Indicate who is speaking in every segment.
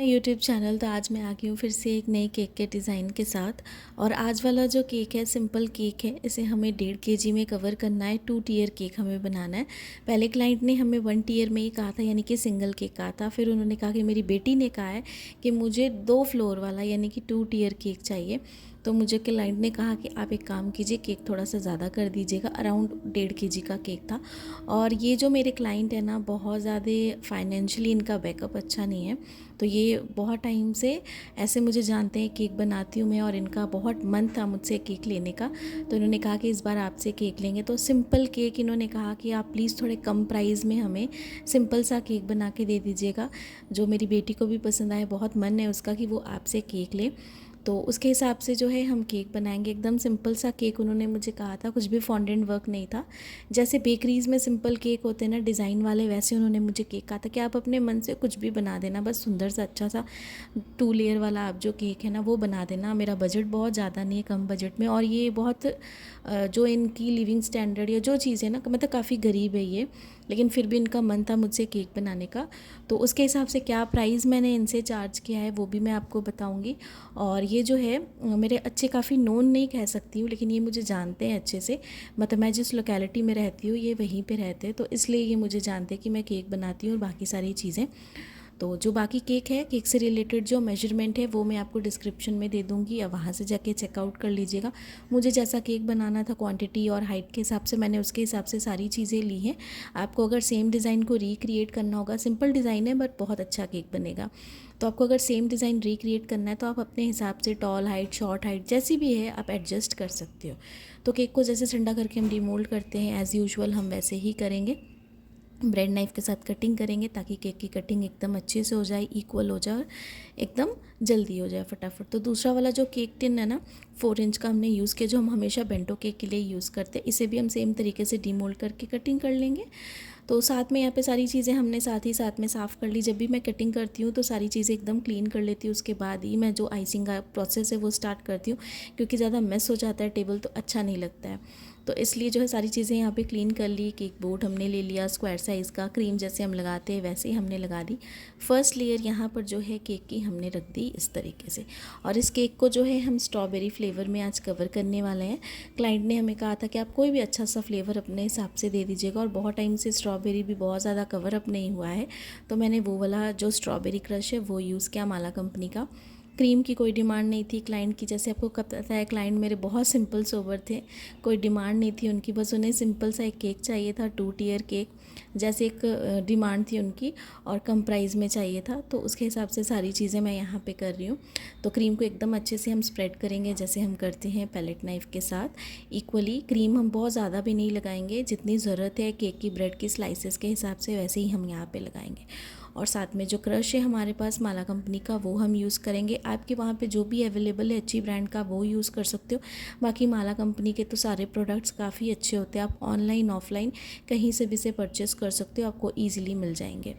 Speaker 1: YouTube channel. तो आज मैं आ गई हूँ फिर से एक नई केक के डिज़ाइन के साथ। और आज वाला जो केक है सिंपल केक है, इसे हमें 1.5 kg में कवर करना है। 2 टियर केक हमें बनाना है। पहले क्लाइंट ने हमें 1 टियर में ही कहा था, यानी कि सिंगल केक कहा था। फिर उन्होंने कहा कि मेरी बेटी ने कहा है कि मुझे 2 फ्लोर वाला यानी कि 2 टियर केक चाहिए। तो मुझे क्लाइंट ने कहा कि आप एक काम कीजिए, केक थोड़ा सा ज़्यादा कर दीजिएगा। अराउंड 1.5 kg का केक था। और ये जो मेरे क्लाइंट है ना, बहुत ज़्यादा फाइनेंशियली इनका बैकअप अच्छा नहीं है। तो ये बहुत टाइम से ऐसे मुझे जानते हैं, केक बनाती हूँ मैं, और इनका बहुत मन था मुझसे केक लेने का। तो इन्होंने कहा कि इस बार आपसे केक लेंगे। तो सिंपल केक इन्होंने कहा कि आप प्लीज़ थोड़े कम प्राइस में हमें सिंपल सा केक बना के दे दीजिएगा, जो मेरी बेटी को भी पसंद आए। बहुत मन है उसका कि वो आपसे केक ले। तो उसके हिसाब से जो है हम केक बनाएंगे। एकदम सिंपल सा केक उन्होंने मुझे कहा था, कुछ भी फॉन्डेंट वर्क नहीं था। जैसे बेकरीज़ में सिंपल केक होते हैं ना डिज़ाइन वाले, वैसे उन्होंने मुझे केक कहा था कि आप अपने मन से कुछ भी बना देना, बस सुंदर सा अच्छा सा 2 लेयर वाला आप जो केक है ना वो बना देना। मेरा बजट बहुत ज़्यादा नहीं है, कम बजट में। और ये बहुत जो इनकी लिविंग स्टैंडर्ड या जो चीज़ है ना, मतलब काफ़ी गरीब है ये, लेकिन फिर भी इनका मन था मुझसे केक बनाने का। तो उसके हिसाब से क्या प्राइस मैंने इनसे चार्ज किया है वो भी मैं आपको बताऊंगी। और ये जो है मेरे अच्छे काफ़ी नोन नहीं कह सकती हूँ, लेकिन ये मुझे जानते हैं अच्छे से। मतलब मैं जिस लोकेलिटी में रहती हूँ ये वहीं पे रहते हैं, तो इसलिए ये मुझे जानते हैं कि मैं केक बनाती हूँ और बाकी सारी चीज़ें। तो जो बाकी केक है, केक से रिलेटेड जो मेजरमेंट है वो मैं आपको डिस्क्रिप्शन में दे दूँगी, या वहाँ से जाके चेकआउट कर लीजिएगा। मुझे जैसा केक बनाना था क्वांटिटी और हाइट के हिसाब से, मैंने उसके हिसाब से सारी चीज़ें ली हैं। आपको अगर सेम डिज़ाइन को रिक्रिएट करना होगा, सिंपल डिज़ाइन है बट बहुत अच्छा केक बनेगा। तो आपको अगर सेम डिज़ाइन रिक्रिएट करना है तो आप अपने हिसाब से टॉल हाइट, शॉर्ट हाइट जैसी भी है आप एडजस्ट कर सकते हो। तो केक को जैसे ठंडा करके हम डिमोल्ड करते हैं एज़ यूजुअल, हम वैसे ही करेंगे। ब्रेड नाइफ़ के साथ कटिंग करेंगे ताकि केक की कटिंग एकदम अच्छे से हो जाए, इक्वल हो जाए, एकदम जल्दी हो जाए फटाफट। तो दूसरा वाला जो केक टिन है ना, 4 इंच का हमने यूज़ किया, जो हम हमेशा बेंटो केक के लिए यूज़ करते हैं। इसे भी हम सेम तरीके से डीमोल्ड करके कटिंग कर लेंगे। तो साथ में यहाँ पे सारी चीज़ें हमने साथ में साफ़ कर ली। जब भी मैं कटिंग करती हूँ तो सारी चीज़ें एकदम क्लीन कर लेती हूँ, उसके बाद ही मैं जो आइसिंग का प्रोसेस है वो स्टार्ट करती हूँ, क्योंकि ज़्यादा मेस हो जाता है टेबल तो अच्छा नहीं लगता है। तो इसलिए जो है सारी चीज़ें यहाँ पे क्लीन कर ली। केक बोर्ड हमने ले लिया स्क्वायर साइज़ का, क्रीम जैसे हम लगाते हैं वैसे ही हमने लगा दी। फर्स्ट लेयर यहाँ पर जो है केक की हमने रख दी इस तरीके से। और इस केक को जो है हम स्ट्रॉबेरी फ्लेवर में आज कवर करने वाले हैं। क्लाइंट ने हमें कहा था कि आप कोई भी अच्छा सा फ्लेवर अपने हिसाब से दे दीजिएगा, और बहुत टाइम से स्ट्रॉबेरी भी बहुत ज़्यादा कवर अप नहीं हुआ है, तो मैंने वो वाला जो स्ट्रॉबेरी क्रश है वो यूज़ किया, माला कंपनी का। क्रीम की कोई डिमांड नहीं थी क्लाइंट की, जैसे आपको कब पता है क्लाइंट मेरे बहुत सिंपल सोबर थे, कोई डिमांड नहीं थी उनकी, बस उन्हें सिंपल सा एक केक चाहिए था, 2 टियर केक जैसे एक डिमांड थी उनकी, और कम प्राइस में चाहिए था। तो उसके हिसाब से सारी चीज़ें मैं यहाँ पे कर रही हूँ। तो क्रीम को एकदम अच्छे से हम स्प्रेड करेंगे जैसे हम करते हैं पैलेट नाइफ़ के साथ। इक्वली क्रीम हम बहुत ज़्यादा भी नहीं लगाएंगे, जितनी ज़रूरत है केक की ब्रेड की स्लाइसेस के हिसाब से वैसे ही हम यहाँ पे लगाएंगे। और साथ में जो क्रश है हमारे पास माला कंपनी का वो हम यूज़ करेंगे। आपके वहाँ पे जो भी अवेलेबल है अच्छी ब्रांड का वो यूज़ कर सकते हो। बाकी माला कंपनी के तो सारे प्रोडक्ट्स काफ़ी अच्छे होते हैं, आप ऑनलाइन ऑफलाइन कहीं से भी से परचेज़ कर सकते हो, आपको ईजिली मिल जाएंगे।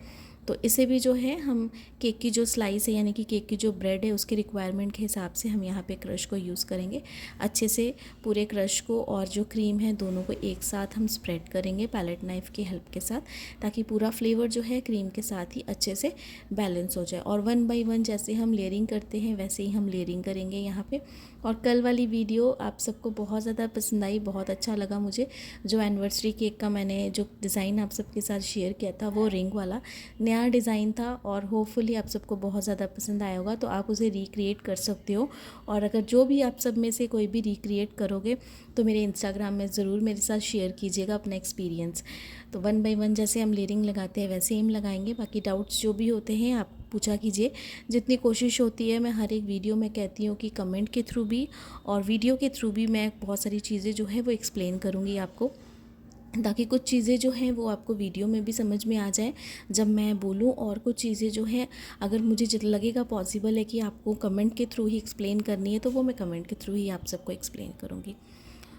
Speaker 1: तो इसे भी जो है हम केक की जो स्लाइस है यानी कि केक की जो ब्रेड है उसके रिक्वायरमेंट के हिसाब से हम यहाँ पे क्रश को यूज़ करेंगे। अच्छे से पूरे क्रश को और जो क्रीम है दोनों को एक साथ हम स्प्रेड करेंगे पैलेट नाइफ़ की हेल्प के साथ, ताकि पूरा फ्लेवर जो है क्रीम के साथ ही अच्छे से बैलेंस हो जाए। और 1 बाय 1 जैसे हम लेयरिंग करते हैं वैसे ही हम लेयरिंग करेंगे यहाँ पे। और कल वाली वीडियो आप सबको बहुत ज़्यादा पसंद आई, बहुत अच्छा लगा मुझे। जो एनिवर्सरी केक का मैंने जो डिज़ाइन आप सबके साथ शेयर किया था वो रिंग वाला नया डिज़ाइन था, और होपफुली आप सबको बहुत ज़्यादा पसंद आया होगा। तो आप उसे रिक्रिएट कर सकते हो, और अगर जो भी आप सब में से कोई भी रिक्रिएट करोगे तो मेरे इंस्टाग्राम में ज़रूर मेरे साथ शेयर कीजिएगा अपना एक्सपीरियंस। तो 1 बाय 1 जैसे हम लेयरिंग लगाते हैं वैसे ही हम लगाएंगे। बाकी डाउट्स जो भी होते हैं आप पूछा कीजिए। जितनी कोशिश होती है मैं हर एक वीडियो में कहती हूँ कि कमेंट के थ्रू भी और वीडियो के थ्रू भी मैं बहुत सारी चीज़ें जो है वो एक्सप्लेन करूँगी आपको, ताकि कुछ चीज़ें जो हैं वो आपको वीडियो में भी समझ में आ जाए जब मैं बोलूँ, और कुछ चीज़ें जो हैं अगर मुझे जितना लगेगा पॉसिबल है कि आपको कमेंट के थ्रू ही एक्सप्लेन करनी है तो वो मैं कमेंट के थ्रू ही आप सबको एक्सप्लेन करूँगी।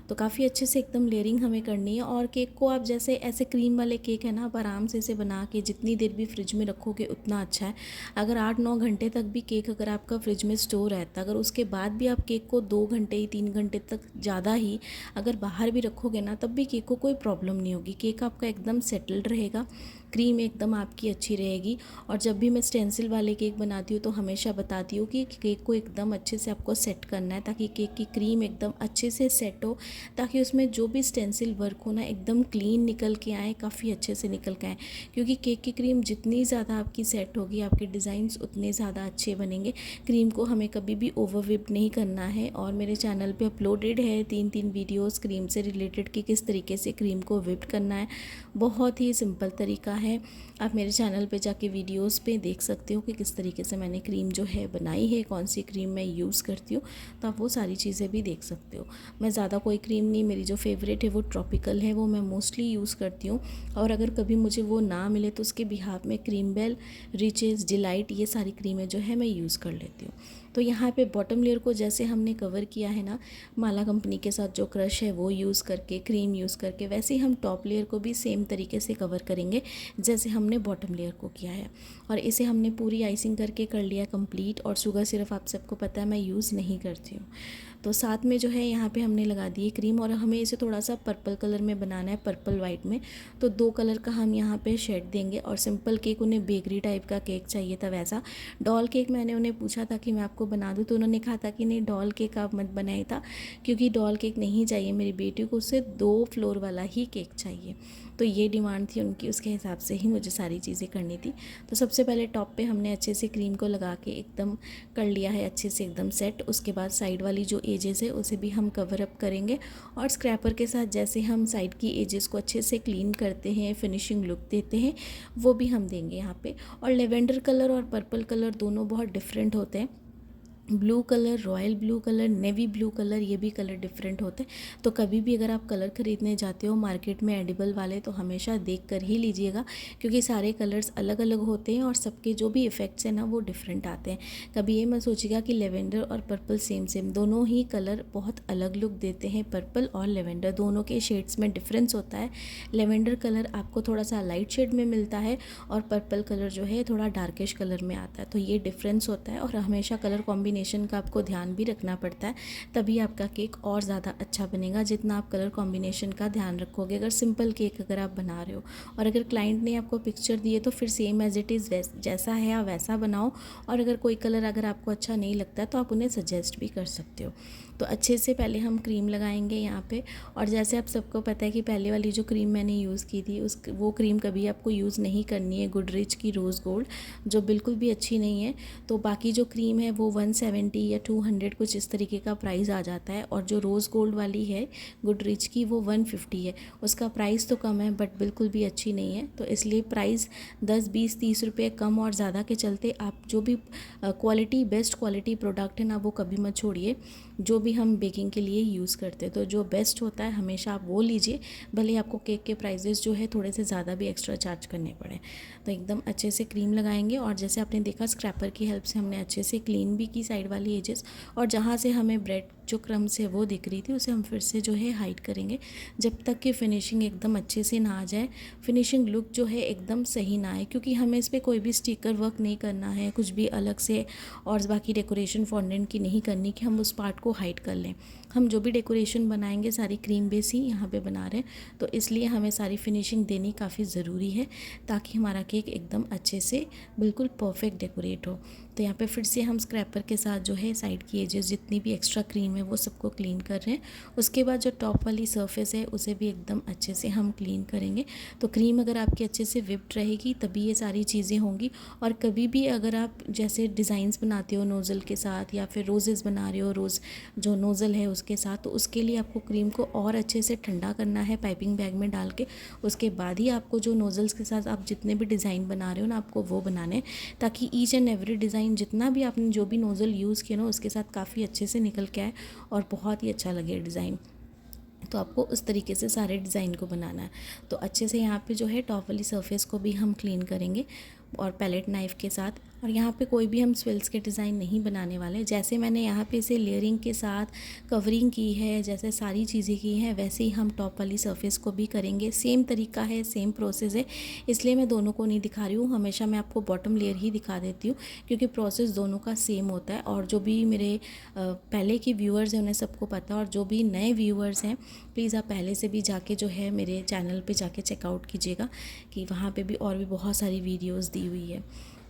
Speaker 1: तो काफ़ी अच्छे से एकदम लेयरिंग हमें करनी है। और केक को आप जैसे ऐसे क्रीम वाले केक है ना, आप आराम से इसे बना के जितनी देर भी फ्रिज में रखोगे उतना अच्छा है। अगर 8-9 घंटे तक भी केक अगर आपका फ्रिज में स्टोर रहता है, अगर उसके बाद भी आप केक को 2 घंटे ही 3 घंटे तक ज़्यादा ही अगर बाहर भी रखोगे ना, तब भी केक को कोई प्रॉब्लम नहीं होगी, केक आपका एकदम सेटल्ड रहेगा। क्रीम एकदम आपकी अच्छी रहेगी। और जब भी मैं स्टेंसिल वाले केक बनाती हूँ तो हमेशा बताती हूँ कि केक को एकदम अच्छे से आपको सेट करना है, ताकि केक की क्रीम एकदम अच्छे से सेट हो, ताकि उसमें जो भी स्टेंसिल वर्क हो ना एकदम क्लीन निकल के आए, काफ़ी अच्छे से निकल के आए। क्योंकि केक की क्रीम जितनी ज़्यादा आपकी सेट होगी, आपके डिज़ाइंस उतने ज़्यादा अच्छे बनेंगे। क्रीम को हमें कभी भी ओवर विप नहीं करना है। और मेरे चैनल पे अपलोडेड है 3 वीडियोस क्रीम से रिलेटेड कि किस तरीके से क्रीम को विप करना है। बहुत ही सिंपल तरीका है। आप मेरे चैनल पे जाके वीडियोस पे देख सकते हो कि किस तरीके से मैंने क्रीम जो है बनाई है, कौन सी क्रीम मैं यूज़ करती हूँ, तो आप वो सारी चीज़ें भी देख सकते हो। मैं ज़्यादा कोई क्रीम नहीं, मेरी जो फेवरेट है वो ट्रॉपिकल है, वो मैं मोस्टली यूज़ करती हूँ। और अगर कभी मुझे वो ना मिले तो उसके बिहाफ में क्रीम बेल, रिचेस, डिलाइट, ये सारी क्रीमें जो है मैं यूज़ कर लेती हूँ। तो यहाँ पे बॉटम लेयर को जैसे हमने कवर किया है ना माला कंपनी के साथ जो क्रश है वो यूज़ करके, क्रीम यूज़ करके, वैसे ही हम टॉप लेयर को भी सेम तरीके से कवर करेंगे जैसे हमने बॉटम लेयर को किया है। और इसे हमने पूरी आइसिंग करके कर लिया कंप्लीट। और शुगर सिर्फ आप सबको पता है मैं यूज़ नहीं करती हूँ। तो साथ में जो है यहाँ पे हमने लगा दी है क्रीम, और हमें इसे थोड़ा सा पर्पल कलर में बनाना है, पर्पल वाइट में। तो 2 कलर का हम यहाँ पे शेड देंगे। और सिंपल केक, उन्हें बेकरी टाइप का केक चाहिए था वैसा। डॉल केक मैंने उन्हें पूछा था कि मैं आपको बना दूँ, तो उन्होंने कहा था कि नहीं डॉल केक आप मत बनाए था, क्योंकि डॉल केक नहीं चाहिए मेरी बेटी को, उससे 2 फ्लोर वाला ही केक चाहिए। तो ये डिमांड थी उनकी, उसके हिसाब से ही मुझे सारी चीज़ें करनी थी। तो सबसे पहले टॉप पे हमने अच्छे से क्रीम को लगा के एकदम कर लिया है अच्छे से एकदम सेट। उसके बाद साइड वाली जो एजेस है उसे भी हम कवर अप करेंगे। और स्क्रैपर के साथ जैसे हम साइड की एजेस को अच्छे से क्लीन करते हैं, फिनिशिंग लुक देते हैं, वो भी हम देंगे यहाँ पे। और लेवेंडर कलर और पर्पल कलर दोनों बहुत डिफरेंट होते हैं। Blue colour, royal blue colour, navy blue colour, ये भी कलर डिफरेंट होते हैं। तो कभी भी अगर आप कलर ख़रीदने जाते हो मार्केट में एडिबल वाले, तो हमेशा देख कर ही लीजिएगा, क्योंकि सारे कलर्स अलग अलग होते हैं और सबके जो भी इफ़ेक्ट्स हैं ना वो डिफरेंट आते हैं। कभी ये मत सोचिएगा कि लेवेंडर और पर्पल सेम सेम, दोनों ही कलर बहुत अलग लुक देते हैं। पर्पल और लेवेंडर दोनों के शेड्स में डिफरेंस होता है। लेवेंडर कलर आपको थोड़ा सा लाइट शेड में मिलता है और पर्पल कलर जो है थोड़ा डार्किश कलर में आता है। तो ये डिफरेंस होता है, और हमेशा कलर कॉम्बिनेशन का आपको ध्यान भी रखना पड़ता है, तभी आपका केक और ज़्यादा अच्छा बनेगा जितना आप कलर कॉम्बिनेशन का ध्यान रखोगे। अगर सिंपल केक अगर आप बना रहे हो और अगर क्लाइंट ने आपको पिक्चर दी है तो फिर सेम एज इट इज़ जैसा है आप वैसा बनाओ। और अगर कोई कलर अगर आपको अच्छा नहीं लगता तो आप उन्हें सजेस्ट भी कर सकते हो। तो अच्छे से पहले हम क्रीम लगाएंगे यहाँ पे। और जैसे आप सबको पता है कि पहले वाली जो क्रीम मैंने यूज़ की थी वो क्रीम कभी आपको यूज़ नहीं करनी है, गुडरिच की रोज़ गोल्ड, जो बिल्कुल भी अच्छी नहीं है। तो बाकी जो क्रीम है वो 170 या 200 कुछ इस तरीके का प्राइस आ जाता है, और जो रोज़ गोल्ड वाली है गुडरिच की वो 150 है। उसका प्राइस तो कम है बट बिल्कुल भी अच्छी नहीं है। तो इसलिए प्राइस 10, 20, 30 रुपये कम और ज़्यादा के चलते आप जो भी क्वालिटी, बेस्ट क्वालिटी प्रोडक्ट है ना वो कभी मत छोड़िए। जो भी हम बेकिंग के लिए यूज़ करते हैं तो जो बेस्ट होता है हमेशा आप वो लीजिए, भले आपको केक के प्राइजेस जो है थोड़े से ज़्यादा भी एक्स्ट्रा चार्ज करने पड़े। तो एकदम अच्छे से क्रीम लगाएंगे। और जैसे आपने देखा स्क्रैपर की हेल्प से हमने अच्छे से क्लीन भी की साइड वाली एजेस, और जहाँ से हमें ब्रेड जो क्रम्स है वो दिख रही थी उसे हम फिर से जो है हाइड करेंगे, जब तक कि फिनिशिंग एकदम अच्छे से ना आ जाए, फिनिशिंग लुक जो है एकदम सही ना आए। क्योंकि हमें इस पर कोई भी स्टिकर वर्क नहीं करना है, कुछ भी अलग से और बाकी डेकोरेशन फॉन्डेंट की नहीं करनी कि हम उस पार्ट को हाइड कर लें। हम जो भी डेकोरेशन बनाएंगे सारी क्रीम बेस ही यहाँ पे बना रहे हैं, तो इसलिए हमें सारी फिनिशिंग देनी काफ़ी ज़रूरी है, ताकि हमारा केक एकदम अच्छे से बिल्कुल परफेक्ट डेकोरेट हो। तो यहाँ पे फिर से हम स्क्रैपर के साथ जो है साइड की एजेस जितनी भी एक्स्ट्रा क्रीम है वो सबको क्लीन कर रहे हैं। उसके बाद जो टॉप वाली सरफेस है उसे भी एकदम अच्छे से हम क्लीन करेंगे। तो क्रीम अगर आपकी अच्छे से विप्ड रहेगी तभी ये सारी चीज़ें होंगी। और कभी भी अगर आप जैसे डिज़ाइंस बनाते हो नोज़ल के साथ, या फिर रोज़ेज़ बना रहे हो रोज़ जो नोज़ल है उसके साथ, तो उसके लिए आपको क्रीम को और अच्छे से ठंडा करना है पाइपिंग बैग में डाल के। उसके बाद ही आपको जो नोज़ल्स के साथ आप जितने भी डिज़ाइन बना रहे हो ना आपको वो बनाने, ताकि ईच एंड एवरी डिज़ाइन जितना भी आपने जो भी नोज़ल यूज़ किया ना उसके साथ काफ़ी अच्छे से निकल के आए और बहुत ही अच्छा लगे डिज़ाइन। तो आपको उस तरीके से सारे डिज़ाइन को बनाना है। तो अच्छे से यहाँ पे जो है टॉप वाली सरफेस को भी हम क्लीन करेंगे और पैलेट नाइफ़ के साथ और यहाँ पे कोई भी हम स्विल्स के डिज़ाइन नहीं बनाने वाले। जैसे मैंने यहाँ पे इसे लेयरिंग के साथ कवरिंग की है, जैसे सारी चीज़ें की हैं, वैसे ही हम टॉप वाली सरफेस को भी करेंगे। सेम तरीका है, सेम प्रोसेस है, इसलिए मैं दोनों को नहीं दिखा रही हूँ। हमेशा मैं आपको बॉटम लेयर ही दिखा देती हूँ क्योंकि प्रोसेस दोनों का सेम होता है। और जो भी मेरे पहले के व्यूअर्स हैं उन्हें सबको पता है, और जो भी नए व्यूअर्स हैं प्लीज़ आप पहले से भी जाके जो है मेरे चैनल पे जाके चेकआउट कीजिएगा कि वहाँ पे भी और भी बहुत सारी वीडियोस दी हुई है।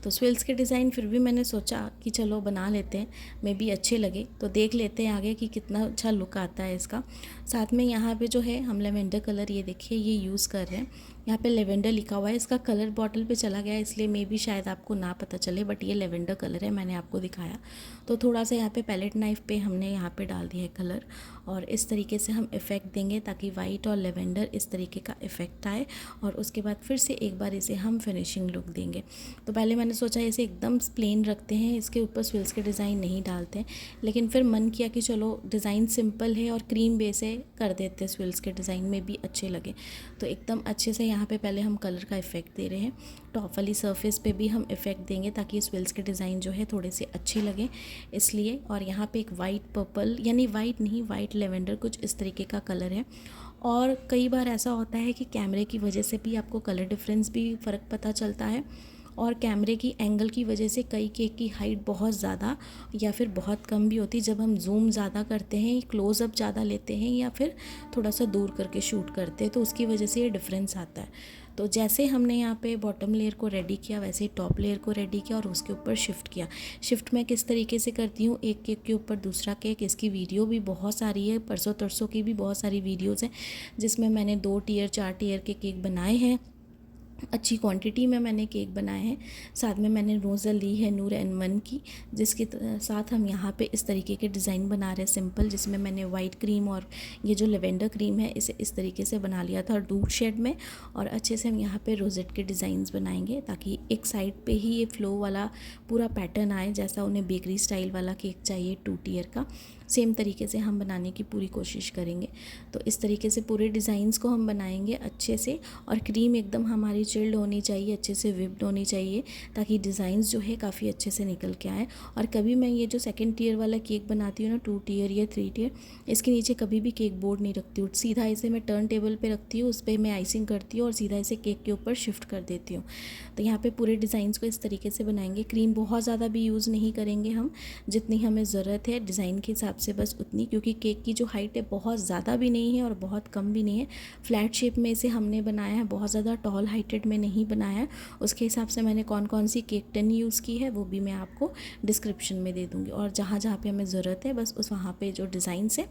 Speaker 1: तो स्विल्स के डिज़ाइन फिर भी मैंने सोचा कि चलो बना लेते हैं, मे भी अच्छे लगे तो देख लेते हैं आगे कि कितना अच्छा लुक आता है इसका। साथ में यहाँ पे जो है हम लेवेंडर कलर, ये देखिए ये यूज़ कर रहे हैं। यहाँ पे लेवेंडर लिखा हुआ है, इसका कलर बॉटल पे चला गया है इसलिए मे भी शायद आपको ना पता चले, बट ये लेवेंडर कलर है, मैंने आपको दिखाया। तो थोड़ा सा यहाँ पे पैलेट नाइफ पे हमने यहाँ पे डाल दिया है कलर, और इस तरीके से हम इफ़ेक्ट देंगे ताकि वाइट और लेवेंडर इस तरीके का इफ़ेक्ट आए। और उसके बाद फिर से एक बार इसे हम फिनिशिंग लुक देंगे। तो पहले मैंने सोचा इसे एकदम प्लेन रखते हैं, इसके ऊपर स्विल्स के डिज़ाइन नहीं डालते हैं, लेकिन फिर मन किया कि चलो डिज़ाइन सिंपल है और क्रीम बेस है, कर देते हैं स्विल्स के डिज़ाइन में भी अच्छे लगे। तो एकदम अच्छे से यहाँ पे पहले हम कलर का इफ़ेक्ट दे रहे हैं। टॉप वाली सरफेस पे भी हम इफ़ेक्ट देंगे ताकि स्विल्स के डिज़ाइन जो है थोड़े से अच्छे लगे इसलिए। और यहाँ पे एक वाइट पर्पल, यानी वाइट नहीं, वाइट लेवेंडर कुछ इस तरीके का कलर है। और कई बार ऐसा होता है कि कैमरे की वजह से भी आपको कलर डिफरेंस भी फ़र्क पता चलता है, और कैमरे की एंगल की वजह से कई केक की हाइट बहुत ज़्यादा या फिर बहुत कम भी होती है। जब हम जूम ज़्यादा करते हैं, क्लोज़अप ज़्यादा लेते हैं या फिर थोड़ा सा दूर करके शूट करते हैं, तो उसकी वजह से ये डिफरेंस आता है। तो जैसे हमने यहाँ पे बॉटम लेयर को रेडी किया वैसे ही टॉप लेयर को रेडी किया और उसके ऊपर शिफ्ट किया। शिफ्ट मैं किस तरीके से करती हूँ, एक केक के ऊपर दूसरा केक, इसकी वीडियो भी बहुत सारी है, परसों तरसों की भी बहुत सारी वीडियोज़ हैं जिसमें मैंने 2 टियर 4 टियर के केक बनाए हैं। अच्छी क्वांटिटी में मैंने केक बनाए हैं। साथ में मैंने नोज़ल ली है नूर N1 की, जिसके साथ हम यहाँ पे इस तरीके के डिज़ाइन बना रहे हैं सिंपल, जिसमें मैंने वाइट क्रीम और ये जो लेवेंडर क्रीम है इसे इस तरीके से बना लिया था डूड शेड में। और अच्छे से हम यहाँ पे रोजेट के डिज़ाइंस बनाएंगे ताकि एक साइड पे ही ये फ्लो वाला पूरा पैटर्न आए, जैसा उन्हें बेकरी स्टाइल वाला केक चाहिए 2 टियर का, सेम तरीके से हम बनाने की पूरी कोशिश करेंगे। तो इस तरीके से पूरे डिज़ाइंस को हम बनाएंगे अच्छे से, और क्रीम एकदम हमारी चिल्ड होनी चाहिए, अच्छे से विप्ड होनी चाहिए ताकि डिज़ाइंस जो है काफ़ी अच्छे से निकल के आए। और कभी मैं ये जो 2nd टियर वाला केक बनाती हूँ ना, 2 टियर या 3 टियर, इसके नीचे कभी भी केक बोर्ड नहीं रखती हूँ, सीधा इसे मैं टर्न टेबल पर रखती हूँ, उस पर मैं आइसिंग करती हूँ और सीधा इसे केक के ऊपर शिफ्ट कर देती हूँ। तो यहाँ पर पूरे डिज़ाइंस को इस तरीके से बनाएंगे। क्रीम बहुत ज़्यादा भी यूज़ नहीं करेंगे हम, जितनी हमें ज़रूरत है डिज़ाइन के हिसाब से बस उतनी, क्योंकि केक की जो हाइट है बहुत ज़्यादा भी नहीं है और बहुत कम भी नहीं है। फ्लैट शेप में इसे हमने बनाया है, बहुत ज़्यादा टॉल हाइटेड में नहीं बनाया है। उसके हिसाब से मैंने कौन कौन सी केक टिन यूज़ की है वो भी मैं आपको डिस्क्रिप्शन में दे दूँगी, और जहाँ जहाँ पे हमें ज़रूरत है बस उस वहाँ पे जो डिज़ाइंस है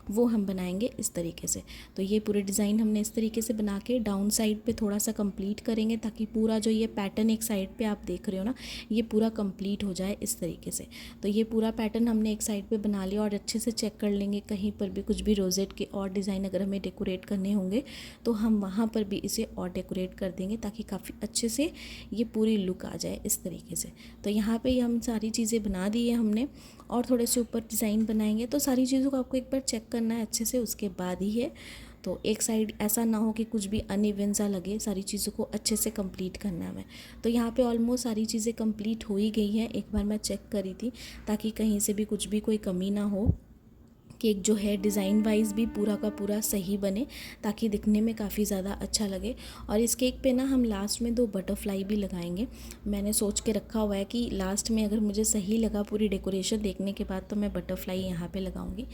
Speaker 1: वो हम बनाएंगे इस तरीके से। तो ये पूरे डिज़ाइन हमने इस तरीके से बना के डाउन साइड पे थोड़ा सा कंप्लीट करेंगे ताकि पूरा जो ये पैटर्न एक साइड पे आप देख रहे हो ना, ये पूरा कंप्लीट हो जाए इस तरीके से। तो ये पूरा पैटर्न हमने एक साइड पे बना लिया, और अच्छे से चेक कर लेंगे कहीं पर भी कुछ भी रोजेट के और डिज़ाइन अगर हमें डेकोरेट करने होंगे तो हम वहाँ पर भी इसे और डेकोरेट कर देंगे ताकि काफ़ी अच्छे से ये पूरी लुक आ जाए इस तरीके से। तो यहाँ पे हम सारी चीज़ें बना दी है हमने, और थोड़े से ऊपर डिज़ाइन बनाएंगे। तो सारी चीज़ों को आपको एक बार चेक करना है अच्छे से, उसके बाद ही है। तो एक साइड ऐसा ना हो कि कुछ भी अनइवन सा लगे, सारी चीज़ों को अच्छे से कंप्लीट करना है। तो यहाँ पे ऑलमोस्ट सारी चीज़ें कंप्लीट हो ही गई हैं, एक बार मैं चेक करी थी ताकि कहीं से भी कुछ भी कोई कमी ना हो। केक जो है डिज़ाइन वाइज भी पूरा का पूरा सही बने ताकि दिखने में काफ़ी ज़्यादा अच्छा लगे। और इस केक पे ना हम लास्ट में 2 बटरफ्लाई भी लगाएंगे। मैंने सोच के रखा हुआ है कि लास्ट में अगर मुझे सही लगा पूरी डेकोरेशन देखने के बाद तो मैं बटरफ्लाई यहाँ पे लगाऊंगी।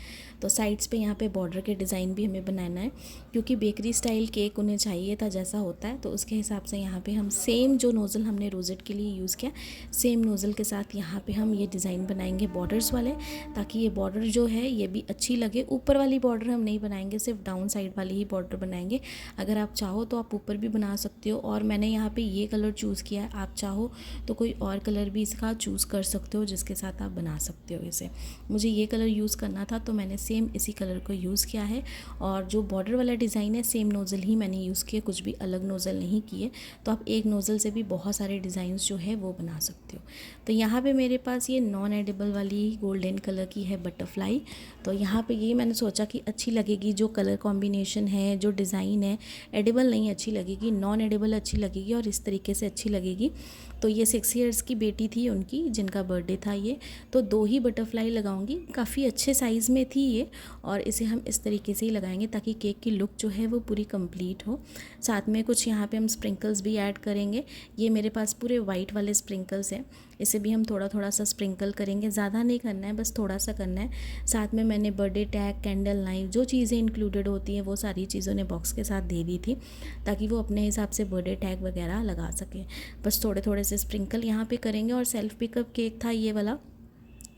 Speaker 1: तो साइड्स पे यहाँ पे बॉर्डर के डिज़ाइन भी हमें बनाना है, क्योंकि बेकरी स्टाइल केक उन्हें चाहिए था जैसा होता है, तो उसके हिसाब से यहाँ पर हम सेम जो नोज़ल हमने रोजेट के लिए यूज़ किया, सेम नोज़ल के साथ यहाँ पर हम ये डिज़ाइन बनाएंगे बॉर्डर्स वाले, ताकि ये बॉर्डर जो है ये भी अच्छी लगे। ऊपर वाली बॉर्डर हम नहीं बनाएंगे, सिर्फ डाउन साइड वाली ही बॉर्डर बनाएंगे। अगर आप चाहो तो आप ऊपर भी बना सकते हो, और मैंने यहाँ पे ये कलर चूज़ किया है, आप चाहो तो कोई और कलर भी इसका चूज़ कर सकते हो जिसके साथ आप बना सकते हो इसे। मुझे ये कलर यूज़ करना था तो मैंने सेम इसी कलर को यूज़ किया है, और जो बॉर्डर वाला डिज़ाइन है सेम नोज़ल ही मैंने यूज़ किया, कुछ भी अलग नोज़ल नहीं किए। तो आप एक नोज़ल से भी बहुत सारे डिज़ाइंस जो है वो बना सकते हो। तो यहाँ पे मेरे पास ये नॉन एडिबल वाली गोल्डन कलर की है बटरफ्लाई। तो यहाँ पे ये मैंने सोचा कि अच्छी लगेगी, जो कलर कॉम्बिनेशन है, जो डिज़ाइन है, एडिबल नहीं अच्छी लगेगी, नॉन एडिबल अच्छी लगेगी और इस तरीके से अच्छी लगेगी। तो ये 6 इयर्स की बेटी थी उनकी, जिनका बर्थडे था ये। तो 2 ही बटरफ्लाई लगाऊंगी, काफ़ी अच्छे साइज़ में थी ये, और इसे हम इस तरीके से ही लगाएंगे ताकि केक की लुक जो है वो पूरी कंप्लीट हो। साथ में कुछ यहाँ पे हम स्प्रिंकल्स भी ऐड करेंगे। ये मेरे पास पूरे वाइट वाले स्प्रिंकल्स हैं, इसे भी हम थोड़ा थोड़ा सा स्प्रिंकल करेंगे, ज़्यादा नहीं करना है, बस थोड़ा सा करना है। साथ में मैंने बर्थडे टैग, कैंडल लाइट, जो चीज़ें इंक्लूडेड होती हैं वो सारी चीज़ों ने बॉक्स के साथ दे दी थी, ताकि वो अपने हिसाब से बर्थडे टैग वगैरह लगा सकें। बस थोड़े थोड़े से स्प्रिंकल यहाँ पे करेंगे। और सेल्फ पिकअप केक था ये वाला,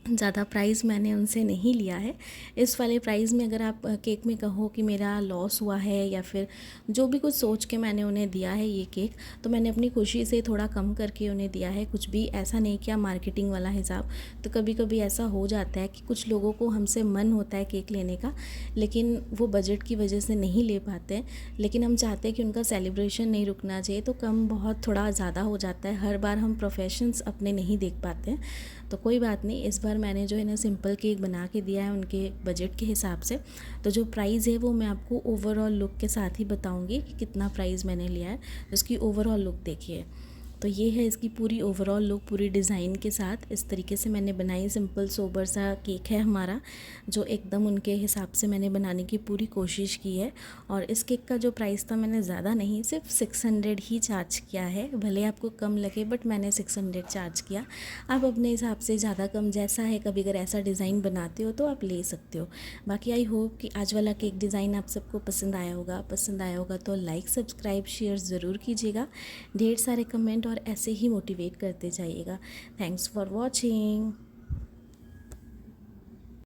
Speaker 1: ज़्यादा प्राइस मैंने उनसे नहीं लिया है। इस वाले प्राइस में अगर आप केक में कहो कि मेरा लॉस हुआ है या फिर जो भी कुछ सोच के मैंने उन्हें दिया है ये केक, तो मैंने अपनी खुशी से थोड़ा कम करके उन्हें दिया है, कुछ भी ऐसा नहीं किया मार्केटिंग वाला हिसाब। तो कभी कभी ऐसा हो जाता है कि कुछ लोगों को हमसे मन होता है केक लेने का, लेकिन वो बजट की वजह से नहीं ले पाते हैं। लेकिन हम चाहते हैं कि उनका सेलिब्रेशन नहीं रुकना चाहिए, तो कम बहुत थोड़ा ज़्यादा हो जाता है। हर बार हम प्रोफेशंस अपने नहीं देख पाते हैं, तो कोई बात नहीं। इस बार मैंने जो है ना सिंपल केक बना के दिया है उनके बजट के हिसाब से। तो जो प्राइस है वो मैं आपको ओवरऑल लुक के साथ ही बताऊंगी कि कितना प्राइस मैंने लिया है। इसकी ओवरऑल लुक देखिए। तो ये है इसकी पूरी ओवरऑल लुक, पूरी डिज़ाइन के साथ इस तरीके से मैंने बनाई। सिंपल सोबर सा केक है हमारा, जो एकदम उनके हिसाब से मैंने बनाने की पूरी कोशिश की है। और इस केक का जो प्राइस था मैंने ज़्यादा नहीं, सिर्फ 600 ही चार्ज किया है। भले आपको कम लगे बट मैंने 600 चार्ज किया। आप अपने हिसाब से ज़्यादा कम जैसा है, कभी अगर ऐसा डिज़ाइन बनाते हो तो आप ले सकते हो। बाकी आई होप कि आज वाला केक डिज़ाइन आप सबको पसंद आया होगा। पसंद आया होगा तो लाइक, सब्सक्राइब, शेयर ज़रूर कीजिएगा। ढेर सारे कमेंट और ऐसे ही मोटिवेट करते जाइएगा। Thanks for watching.